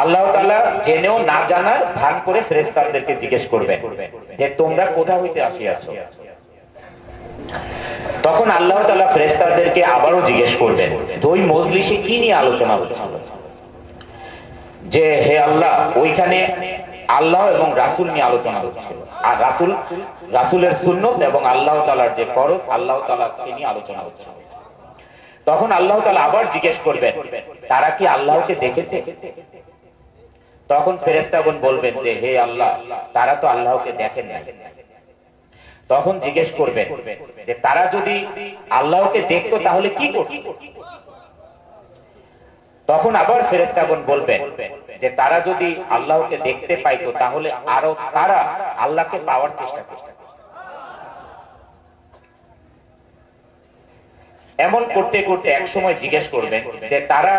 আল্লাহ তাআলা জেনেও না জানার ভান করে ফেরেশতাদেরকে জিজ্ঞেস করবেন যে তোমরা কোথা হইতে আসিয়াছো। তখন আল্লাহ তাআলা ফেরেশতাদেরকে আবারও জিজ্ঞেস করবেন ওই মজলিসে কি নিয়ে আলোচনা হচ্ছিল, যে হে আল্লাহ ওইখানে আল্লাহ এবং রাসূল নিয়ে আলোচনা হচ্ছিল, আর রাসূলের সুন্নত এবং আল্লাহ তাআলার যে ফরজ আল্লাহ তাআলাকে নিয়ে আলোচনা হচ্ছিল। তখন আল্লাহ তাআলা আবার জিজ্ঞেস করবেন তারা কি আল্লাহকে দেখেছে? তখন ফেরেশতাগণ বলবেন যে হে আল্লাহ তারা তো আল্লাহকে দেখেন না। তখন জিজ্ঞেস করবেন যে তারা যদি আল্লাহকে দেখতো তাহলে কি করত? তখন আবার ফেরেশতাগণ বলবেন যে তারা যদি আল্লাহকে দেখতে পাইতো তাহলে আরো তারা আল্লাহকে পাওয়ার চেষ্টা করত। এমন করতে করতে এক সময় জিজ্ঞেস করবেন যে তারা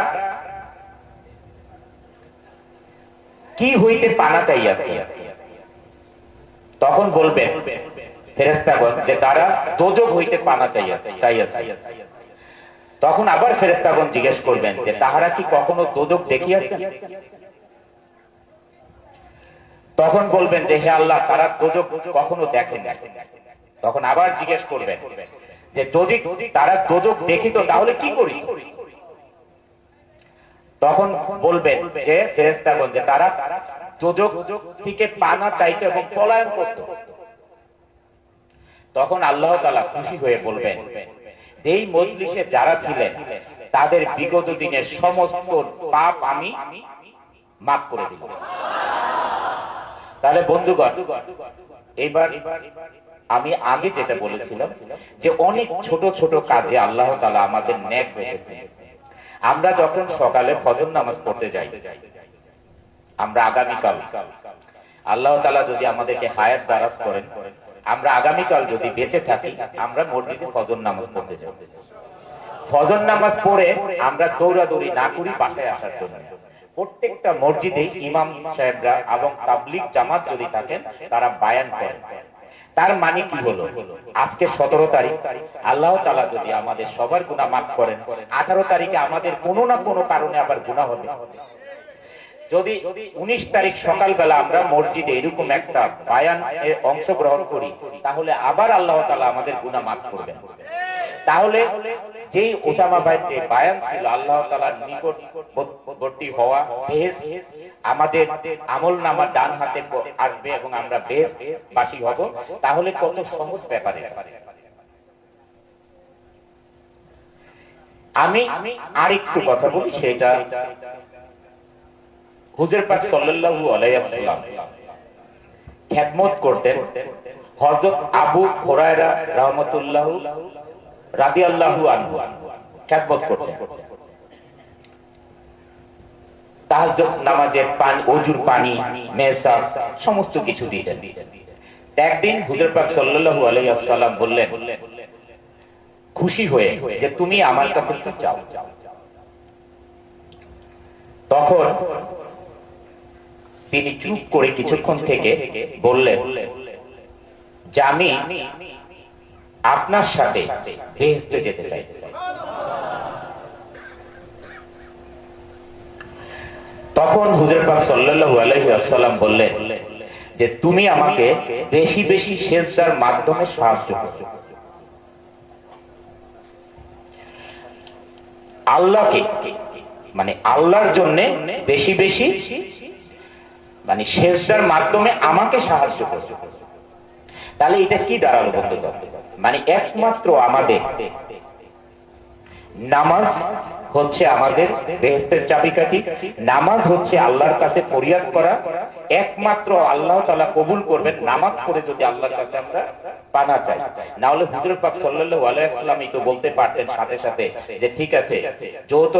কি হইতে পানা চাইয়াছে? তখন বলবেন ফেরেশতাগণ যে তারা দোজখ হইতে পানা চাইয়াছে। তখন আবার ফেরেশতাগণ জিজ্ঞেস করবেন যে তাহারা কি কখনো দোজখ দেখিয়াছেন? তখন বলবেন যে হে আল্লাহ তারা দোজখ কখনো দেখেন না। তখন আবার জিজ্ঞেস করবেন যে যদি তারা দোজখ দেখিত তাহলে কি করিত? তখন বলবেন যে ফেরেশতাগণ যে তারা দোজখ থেকে পানা চাইতো এবং পলায়ন করত। তখন আল্লাহ তাআলা খুশি হয়ে বলবেন যে এই মজলিসে যারা ছিলেন তাদের বিগত দিনের সমস্ত পাপ আমি মাফ করে দিব। তাহলে বন্ধুগণ, এবার আমি আগে যেটা বলেছিলাম যে অনেক ছোট ছোট কাজে আল্লাহ তাআলা আমাদের নেক রেখেছেন। আমরা যখন সকালে ফজর নামাজ পড়তে যাই, আমরা আগামীকাল আল্লাহ তাআলা যদি আমাদেরকে হায়াত দারাজ করেন, আমরা আগামীকাল যদি বেঁচে থাকি আমরা মসজিদে ফজর নামাজ পড়তে যাব। ফজর নামাজ পড়ে আমরা দৌড়াদৌড়ি না করি বাসায় আসার জন্য। প্রত্যেকটা মসজিদে ইমাম সাহেবরা এবং তাবলীগ জামাত যদি থাকেন তারা বায়ান করেন। তার মানে কি হলো, আজকে 17 তারিখ, আল্লাহ তাআলা যদি আমাদের সবার গুনাহ মাফ করেন, 18 তারিখে আমাদের কোনো না কোনো কারণে আবার গুনাহ হবে। যদি 19 তারিখ সকালবেলা আমরা মসজিদে এরকম একটা বায়ানে অংশগ্রহণ করি তাহলে আবার আল্লাহ তাআলা আমাদের গুনাহ মাফ করবেন। তাহলে যেই ওসামা ভাইয়ের যে বায়ান ছিল আল্লাহ তাআলার নিকটবর্তী হওয়া, বেহেশত আমাদের আমলনামা ডান হাতে আসবে এবং আমরা বেহেশতবাসী হব, তাহলে কত সহজ ব্যাপারে। আমি আরেকটু কথা বলি, সেটা হুজুর পাক সাল্লাল্লাহু আলাইহি ওয়াসাল্লাম খেদমত করতেন হযরত আবু হুরায়রা রাহমাতুল্লাহু রাদিয়াল্লাহু আনহু খেদমত করতেন। তাহাজ্জুদ নামাজের পানি, ওযুর পানি, মেসাজ সমস্ত কিছু দিতেন। একদিন হুজুর পাক সাল্লাল্লাহু আলাইহি ওয়াসাল্লাম বললেন খুশি হয়ে যে তুমি আমার কাছে কি চাও? তখন তিনি চুপ করে কিছুক্ষণ থেকে বললেন যে আমি আপনার সাথে বেহেশতে যেতে চাই। তখন হুজুর পাক সাল্লাল্লাহু আলাইহি ওয়াসাল্লাম বললেন যে তুমি আমাকে বেশি বেশি সিজদার মাধ্যমে সাহায্য করো। আল্লাহকে মানে আল্লাহর জন্য বেশি বেশি মানে সিজদার মাধ্যমে আমাকে সাহায্য করো। তাহলে এটা কি দাঁড়ালো বন্ধুগণ? মানে একমাত্র আমাদের নামাজ হচ্ছে আমাদের বেহেশতের চাবিকাঠি। নামাজ হচ্ছে আল্লাহর কাছে ফরিয়াদ করা। একমাত্র আল্লাহ তাআলা কবুল করবেন নামাজ পড়ে যদি আল্লাহর কাছে আমরা পানা চাই। না হলে হুজুর পাক সাল্লাল্লাহু আলাইহি ওয়াসাল্লাম তো বলতে পারতেন সাথে সাথে যে ঠিক আছে, যেহেতু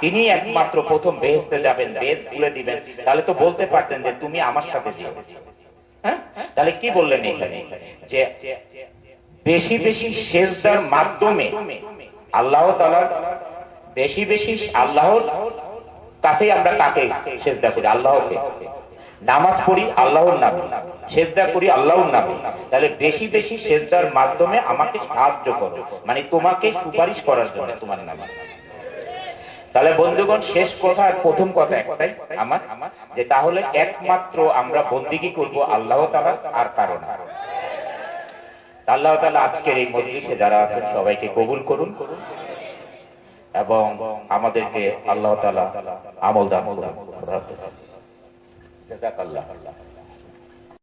তিনি একমাত্র প্রথম বেহেশতে যাবেন, বেহেশত খুলে দিবেন, তাহলে তো বলতে পারতেন যে তুমি আমার সাথে যেও। হ্যাঁ, তাহলে কি বললেন এখানে যে বেশি বেশি সিজদার মাধ্যমে আল্লাহ তাআলা বেশি বেশি আল্লাহর কাছে আমরা কাকে সিজদা করি? আল্লাহকে। নামাজ পড়ি আল্লাহর নামে, সিজদা করি আল্লাহর নামে। তাহলে বেশি বেশি সিজদার মাধ্যমে আমাকে সাহায্য করো, মানে তোমাকে সুপারিশ করার জন্য তোমার নামে। তাহলে বন্ধুগণ, শেষ কথা আর প্রথম কথা একটাই আমার, যে তাহলে একমাত্র আমরা বন্দিগি করব আল্লাহ তাআলা, আর কারণ। আল্লাহ তাআলা আজকের এই মজলিসে যারা আছেন সবাইকে কবুল করুন এবং আমাদেরকে আল্লাহ তাআলা আমল দান করুন। জাযাকাল্লাহ।